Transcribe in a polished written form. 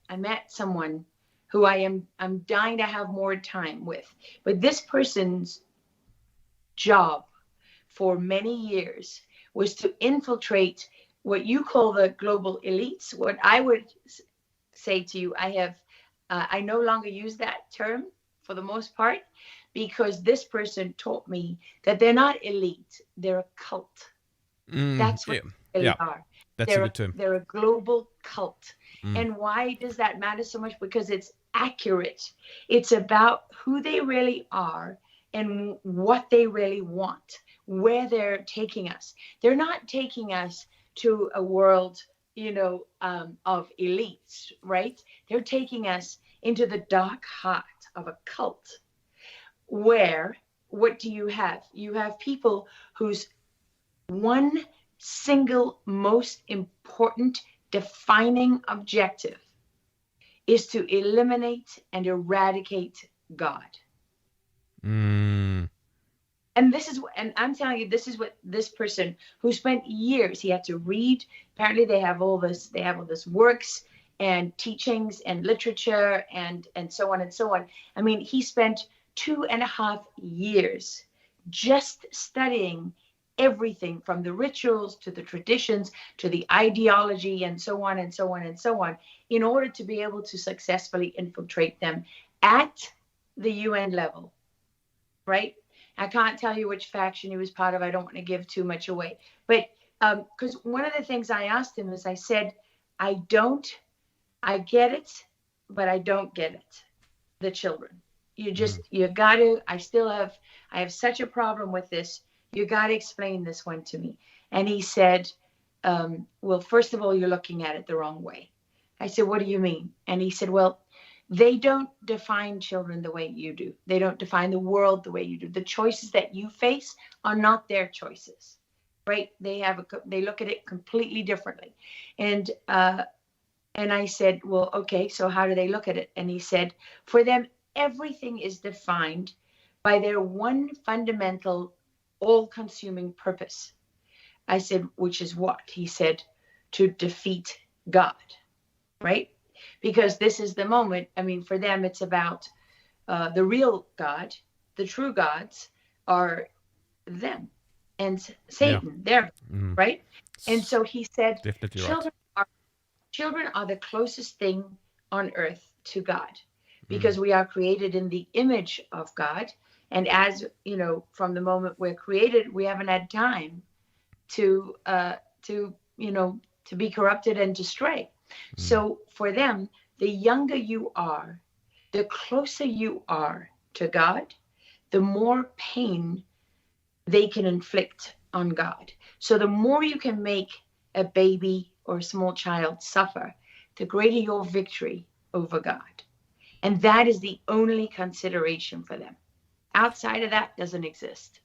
I met someone who I'm dying to have more time with. But this person's job for many years was to infiltrate what you call the global elites. What I would say to you, I no longer use that term for the most part, because this person taught me that they're not elite, they're a cult. That's what Yeah. they Yeah. really are. That's a good term. They're a global cult. Mm. And why does that matter so much? Because it's accurate. It's about who they really are and what they really want, where they're taking us. They're not taking us to a world, of elites, right? They're taking us into the dark heart of a cult where what do you have? You have people whose one single most important defining objective is to eliminate and eradicate God. Mm. And I'm telling you, this is what this person who spent years, he had to read. Apparently they have all this works and teachings and literature and so on and so on. I mean, he spent 2.5 years just studying everything from the rituals to the traditions to the ideology and so on and so on and so on, in order to be able to successfully infiltrate them at the UN level, right? I can't tell you which faction he was part of. I don't want to give too much away. But because one of the things I asked him is, I said, I don't, I get it, but I don't get it. The children. Mm. You got to, I have such a problem with this. You got to explain this one to me. And he said, well, first of all, you're looking at it the wrong way. I said, what do you mean? And he said, well, they don't define children the way you do. They don't define the world the way you do. The choices that you face are not their choices, right? They look at it completely differently. And I said, well, okay, so how do they look at it? And he said, for them, everything is defined by their one fundamental, all consuming purpose. I said, which is what? He said, to defeat God, right? Because this is the moment. I mean, for them, it's about the real God, the true gods are them and Yeah. Satan, they're Mm. right. And so he said, Definitely right. children children are the closest thing on earth to God, Mm. because we are created in the image of God. And as you know, from the moment we're created, we haven't had time to to be corrupted and to stray. Mm. So for them, the younger you are, the closer you are to God, the more pain they can inflict on God. So the more you can make a baby or a small child suffer, the greater your victory over God. And that is the only consideration for them. Outside of that doesn't exist.